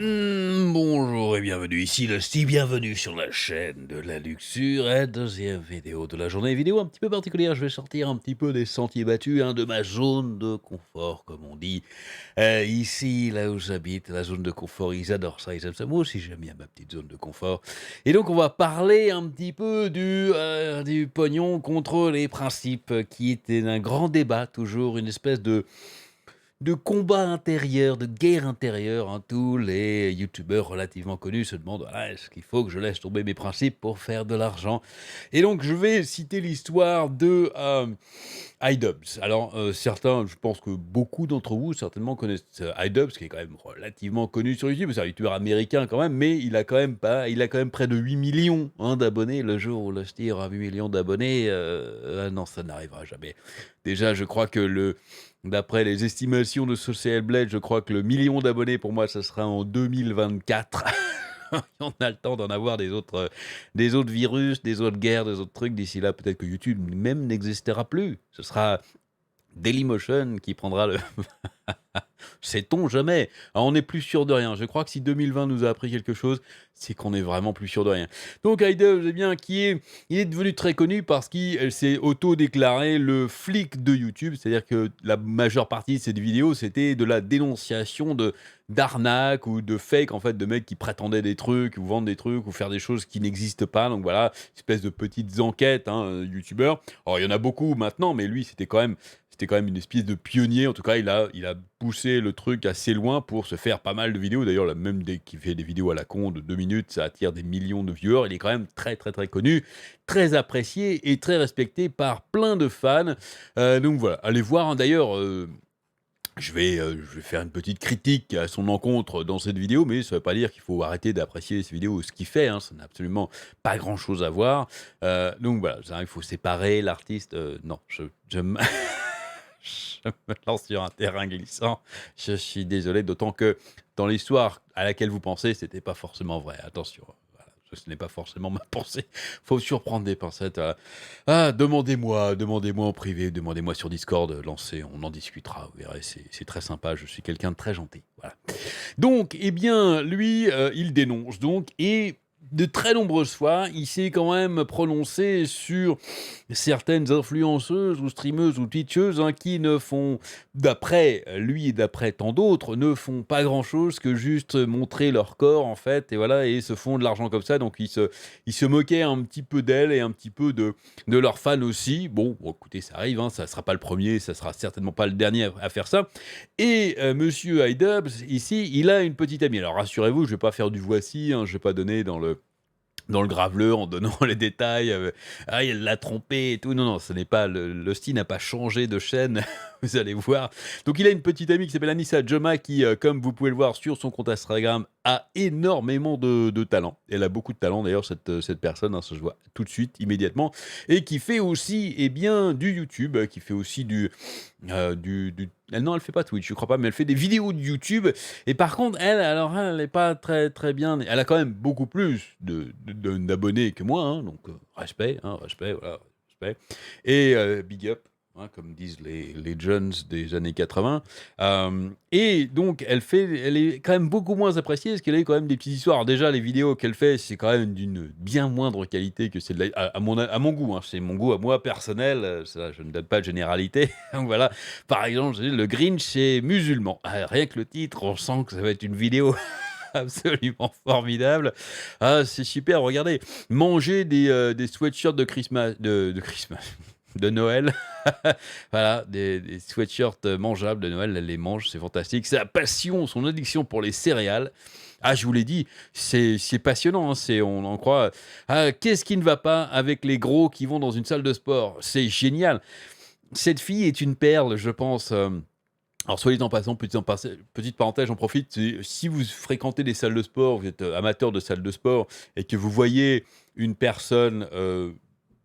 Bonjour et bienvenue ici le Steve, bienvenue sur la chaîne de la luxure et deuxième vidéo de la journée, vidéo un petit peu particulière, je vais sortir un petit peu des sentiers battus, de ma zone de confort comme on dit. Ici, là où j'habite, la zone de confort, ils adorent ça, ils aiment ça, moi aussi j'aime bien ma petite zone de confort. Et donc on va parler un petit peu du pognon contre les principes, qui était un grand débat, toujours une espèce de combat intérieur, de guerre intérieure, hein. Tous les youtubeurs relativement connus se demandent: «Ah, est-ce qu'il faut que je laisse tomber mes principes pour faire de l'argent?» Et donc je vais citer l'histoire de, iDubbbz. Alors, certains, je pense que beaucoup d'entre vous certainement connaissent, iDubbbz, qui est quand même relativement connu sur YouTube. C'est un youtubeur américain quand même, mais il a quand même près de 8 millions, hein, d'abonnés. Le jour où Lusty aura 8 millions d'abonnés, non, ça n'arrivera jamais. Déjà, je crois que d'après les estimations de Social Blade, je crois que le million d'abonnés pour moi, ça sera en 2024. On a le temps d'en avoir des autres virus, des autres guerres, des autres trucs. D'ici là, peut-être que YouTube même n'existera plus. Ce sera Dailymotion qui prendra le sait-on jamais? Ah, on n'est plus sûr de rien. Je crois que si 2020 nous a appris quelque chose, c'est qu'on est vraiment plus sûr de rien. Donc iDubbbz, eh bien, il est devenu très connu parce qu'il s'est auto-déclaré le flic de YouTube. C'est-à-dire que la majeure partie de ses vidéos, c'était de la dénonciation d'arnaques ou de fake, en fait, de mecs qui prétendaient des trucs ou vendent des trucs ou faire des choses qui n'existent pas. Donc voilà, espèce de petites enquêtes, hein, youtubeurs. Alors il y en a beaucoup maintenant, mais lui, c'était quand même une espèce de pionnier. En tout cas, il a poussé le truc assez loin pour se faire pas mal de vidéos. D'ailleurs, là, même dès qu'il fait des vidéos à la con de 2 minutes, ça attire des millions de viewers. Il est quand même très, très, très connu, très apprécié et très respecté par plein de fans. Donc voilà, allez voir, hein. D'ailleurs, je vais faire une petite critique à son encontre dans cette vidéo, mais ça ne veut pas dire qu'il faut arrêter d'apprécier ces vidéos ou ce qu'il fait, hein. Ça n'a absolument pas grand-chose à voir. Donc voilà, ça, il faut séparer l'artiste, non, je me je me lance sur un terrain glissant. Je suis désolé, d'autant que dans l'histoire à laquelle vous pensez, c'était pas forcément vrai. Attention, voilà, ce n'est pas forcément ma pensée. Faut surprendre des pincettes. Demandez-moi en privé, demandez-moi sur Discord, lancez, on en discutera. Vous verrez, c'est très sympa. Je suis quelqu'un de très gentil. Voilà. Donc, eh bien, lui, il dénonce donc et de très nombreuses fois, il s'est quand même prononcé sur certaines influenceuses ou streameuses ou twitcheuses, hein, qui ne font, d'après lui et d'après tant d'autres, ne font pas grand-chose que juste montrer leur corps, en fait, et voilà, et se font de l'argent comme ça. Donc il se moquait un petit peu d'elles et un petit peu de leurs fans aussi. Bon, écoutez, ça arrive, hein, ça sera pas le premier, ça sera certainement pas le dernier à faire ça. Et monsieur iDubbbz, ici, il a une petite amie. Alors rassurez-vous, je vais pas faire du voici, hein, je vais pas donner dans le graveleux en donnant les détails, «Ah, il l'a trompé et tout». Non, non, ce n'est pas Lusty n'a pas changé de chaîne, vous allez voir. Donc il a une petite amie qui s'appelle Anissa Joma qui, comme vous pouvez le voir sur son compte Instagram, a énormément de talent. Elle a beaucoup de talent d'ailleurs cette personne, hein, ça se voit tout de suite, immédiatement, et qui fait aussi, eh bien, du YouTube, qui fait aussi non, elle fait pas Twitch, je crois pas, mais elle fait des vidéos de YouTube. Et par contre, elle, alors elle est pas très, très bien. Elle a quand même beaucoup plus d'abonnés que moi, hein, donc respect, hein, respect, voilà, respect. Et big up, hein, comme disent les jeunes des années 80. Et donc, elle est quand même beaucoup moins appréciée parce qu'elle a quand même des petites histoires. Alors déjà, les vidéos qu'elle fait, c'est quand même d'une bien moindre qualité que celle à mon goût, hein. C'est mon goût à moi personnel, ça, je ne donne pas de généralité. Donc voilà, par exemple, je dis, le Grinch est musulman. Ah, rien que le titre, on sent que ça va être une vidéo absolument formidable. Ah, c'est super, regardez, manger des sweatshirts de Christmas, de Christmas, de Noël. Voilà, des sweatshirts mangeables de Noël, elle les mange, c'est fantastique. C'est la passion, son addiction pour les céréales. Ah, je vous l'ai dit, c'est passionnant, hein, on en croit. Ah, qu'est-ce qui ne va pas avec les gros qui vont dans une salle de sport? C'est génial. Cette fille est une perle, je pense. Alors, soit dit en passant, petite parenthèse, j'en profite, si vous fréquentez des salles de sport, vous êtes amateur de salles de sport et que vous voyez une personne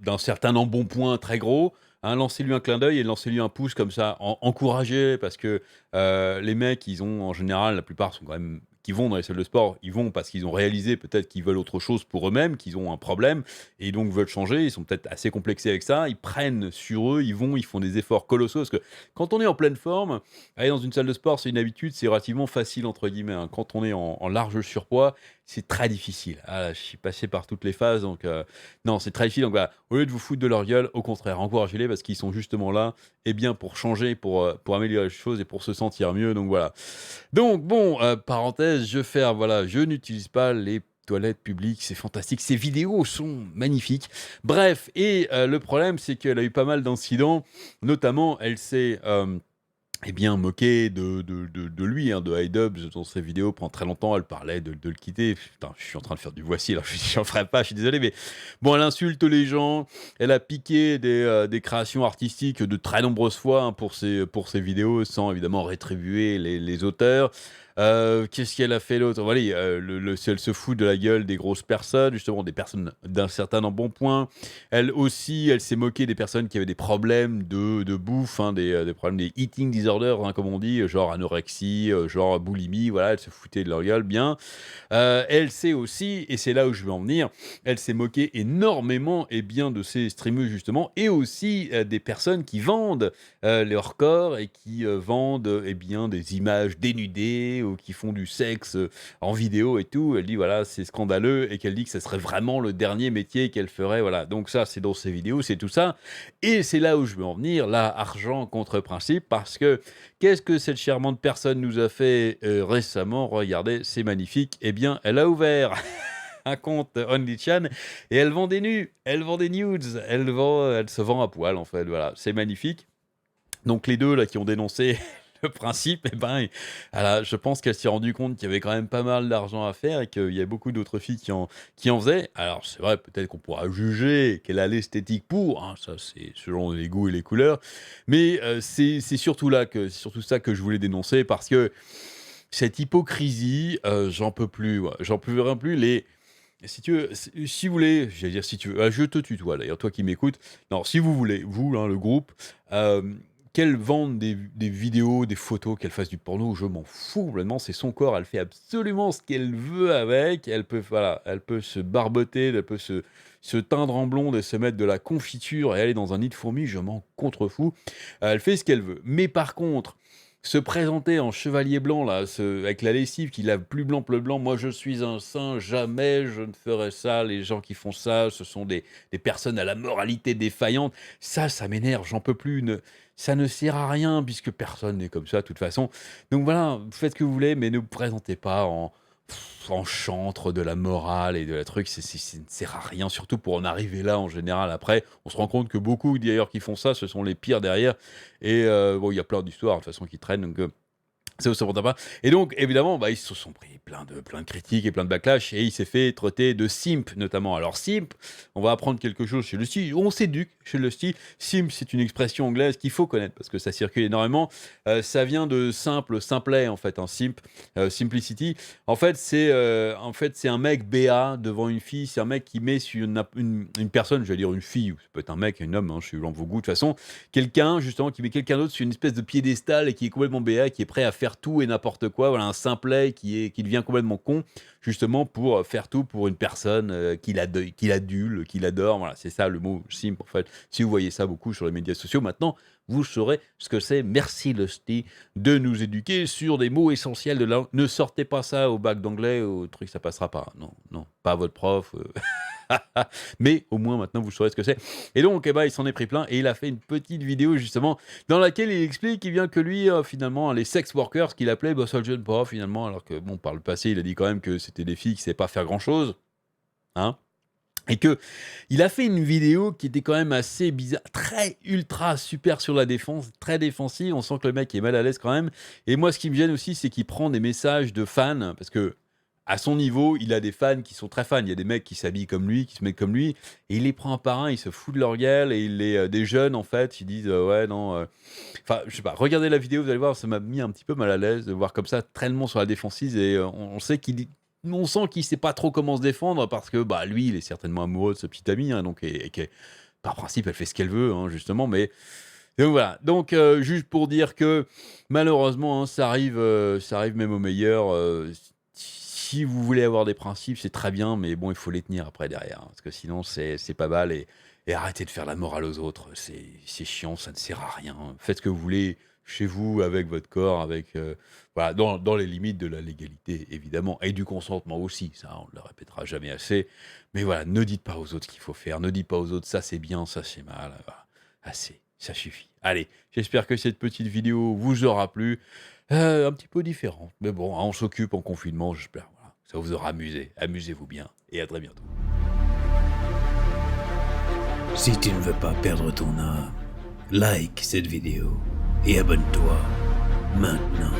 d'un certain embonpoint très gros, hein, lancez-lui un clin d'œil et lancez-lui un pouce comme ça, encouragez, parce que les mecs, ils ont en général, la plupart sont quand même qui vont dans les salles de sport, ils vont parce qu'ils ont réalisé peut-être qu'ils veulent autre chose pour eux-mêmes, qu'ils ont un problème et donc veulent changer. Ils sont peut-être assez complexés avec ça. Ils prennent sur eux, ils vont, ils font des efforts colossaux parce que quand on est en pleine forme, aller dans une salle de sport, c'est une habitude, c'est relativement «facile» entre guillemets, hein. Quand on est en large surpoids, c'est très difficile. Ah là, je suis passé par toutes les phases donc non, c'est très difficile donc voilà, au lieu de vous foutre de leur gueule, au contraire, encouragez-les parce qu'ils sont justement là, et bien pour changer, pour améliorer les choses et pour se sentir mieux donc voilà. Donc bon, parenthèse, je ferme, voilà, je n'utilise pas les toilettes publiques, c'est fantastique. Ces vidéos sont magnifiques. Bref et le problème, c'est qu'elle a eu pas mal d'incidents, notamment elle s'est, eh bien, moquée de lui, hein, de iDubbbz dans ses vidéos pendant très longtemps. Elle parlait de le quitter. Putain, je suis en train de faire du Voici, alors je n'en ferai pas, je suis désolé, mais bon, elle insulte les gens. Elle a piqué des créations artistiques de très nombreuses fois, hein, pour ses vidéos, sans évidemment rétribuer les auteurs. Qu'est-ce qu'elle a fait l'autre? Voilà, elle se fout de la gueule des grosses personnes, justement des personnes d'un certain embonpoint. Elle aussi, elle s'est moquée des personnes qui avaient des problèmes de bouffe, hein, des problèmes des eating disorders, hein, comme on dit, genre anorexie, genre boulimie, voilà, elle se foutait de leur gueule bien. Elle s'est aussi, et c'est là où je veux en venir, elle s'est moquée énormément et bien de ces streameuses justement, et aussi des personnes qui vendent leur corps et qui vendent eh bien des images dénudées ou qui font du sexe en vidéo et tout. Elle dit voilà, c'est scandaleux et qu'elle dit que ce serait vraiment le dernier métier qu'elle ferait. Voilà, donc ça c'est dans ses vidéos, c'est tout ça. Et c'est là où je veux en venir, là, argent contre principe, parce que qu'est-ce que cette charmante personne nous a fait récemment? Regardez, c'est magnifique. Eh bien, elle a ouvert un compte OnlyChan et elle vend des nus, elle vend des nudes, elle se vend à poil en fait. Voilà, c'est magnifique. Donc les deux là qui ont dénoncé le principe, eh ben, voilà, je pense qu'elle s'est rendue compte qu'il y avait quand même pas mal d'argent à faire et qu'il y a beaucoup d'autres filles qui en faisaient. Alors c'est vrai, peut-être qu'on pourra juger qu'elle a l'esthétique pour, hein, ça c'est selon les goûts et les couleurs, mais c'est surtout c'est surtout ça que je voulais dénoncer parce que cette hypocrisie, j'en peux plus, ouais, j'en peux vraiment plus. Si tu veux, si vous voulez, j'allais dire si tu veux, je te tutoie d'ailleurs, toi qui m'écoutes. Non, si vous voulez, vous, hein, le groupe, euh, qu'elle vende des vidéos, des photos, qu'elle fasse du porno, je m'en fous complètement, c'est son corps, elle fait absolument ce qu'elle veut avec, elle peut, voilà, elle peut se barboter, elle peut se teindre en blonde et se mettre de la confiture et aller dans un nid de fourmis, je m'en contrefous. Elle fait ce qu'elle veut. Mais par contre, se présenter en chevalier blanc, là, avec la lessive qui lave plus blanc, plus blanc, moi je suis un saint, jamais je ne ferai ça, les gens qui font ça, ce sont des personnes à la moralité défaillante, ça m'énerve, j'en peux plus, ça ne sert à rien, puisque personne n'est comme ça, de toute façon. Donc voilà, vous faites ce que vous voulez, mais ne vous présentez pas en chantre de la morale et de la truc, ça ne sert à rien, surtout pour en arriver là en général. Après, on se rend compte que beaucoup d'ailleurs qui font ça, ce sont les pires derrière. Et bon, il y a plein d'histoires de toute façon qui traînent, donc ça vous s'entend pas. Et donc, évidemment, bah, ils se sont pris plein de critiques et plein de backlash, et il s'est fait traiter de simp, notamment. Alors, simp, on va apprendre quelque chose chez le style, on s'éduque chez le style. Simp, c'est une expression anglaise qu'il faut connaître, parce que ça circule énormément. Ça vient de simple, simplet, en fait, un simp, simplicity. En fait, c'est un mec BA devant une fille, c'est un mec qui met sur une personne, je vais dire une fille, ou ça peut être un mec, un homme, hein, je suis blanc vos goûts, de toute façon, quelqu'un, justement, qui met quelqu'un d'autre sur une espèce de piédestal et qui est complètement BA, qui est prêt à faire tout et n'importe quoi. Voilà, un simplet qui devient complètement con, justement, pour faire tout pour une personne qu'il adule, qu'il adore. Voilà, c'est ça le mot simp, en fait. Si vous voyez ça beaucoup sur les médias sociaux, maintenant, vous saurez ce que c'est. Merci, Lusty, de nous éduquer sur des mots essentiels de la langue. Ne sortez pas ça au bac d'anglais, au truc, ça passera pas. Non, non, pas votre prof. Mais au moins maintenant vous saurez ce que c'est. Et donc eh ben, il s'en est pris plein et il a fait une petite vidéo justement dans laquelle il explique qu'il vient que lui finalement les sex workers qu'il appelait, bah, ça le gêne pas finalement, alors que bon, par le passé il a dit quand même que c'était des filles qui ne savaient pas faire grand chose, hein. Et que il a fait une vidéo qui était quand même assez bizarre, très ultra super sur la défense, très défensive. On sent que le mec est mal à l'aise quand même. Et moi, ce qui me gêne aussi, c'est qu'il prend des messages de fans, parce que à son niveau, il a des fans qui sont très fans. Il y a des mecs qui s'habillent comme lui, qui se mettent comme lui, et il les prend un par un, il se fout de leur gueule, et des jeunes, en fait, ils disent ouais, non. Enfin, je sais pas, regardez la vidéo, vous allez voir, ça m'a mis un petit peu mal à l'aise de voir comme ça, tellement sur la défensive, et on sait on sent qu'il sait pas trop comment se défendre parce que bah lui, il est certainement amoureux de ce petit ami, hein, donc et que par principe, elle fait ce qu'elle veut, hein, justement, mais donc voilà. Donc juste pour dire que malheureusement, hein, ça arrive même au meilleur. si vous voulez avoir des principes, c'est très bien, mais bon, il faut les tenir après derrière, hein, parce que sinon c'est pas mal et arrêtez de faire la morale aux autres, c'est chiant, ça ne sert à rien. Faites ce que vous voulez chez vous, avec votre corps, avec, voilà, dans les limites de la légalité évidemment et du consentement aussi, ça on ne le répétera jamais assez. Mais voilà, ne dites pas aux autres ce qu'il faut faire, ne dites pas aux autres: «Ça c'est bien, ça c'est mal», voilà, assez, ça suffit. Allez, j'espère que cette petite vidéo vous aura plu. Un petit peu différent, mais bon, hein, on s'occupe en confinement, j'espère, voilà, ça vous aura amusé. Amusez-vous bien et à très bientôt. Si tu ne veux pas perdre ton âme, like cette vidéo et abonne-toi maintenant.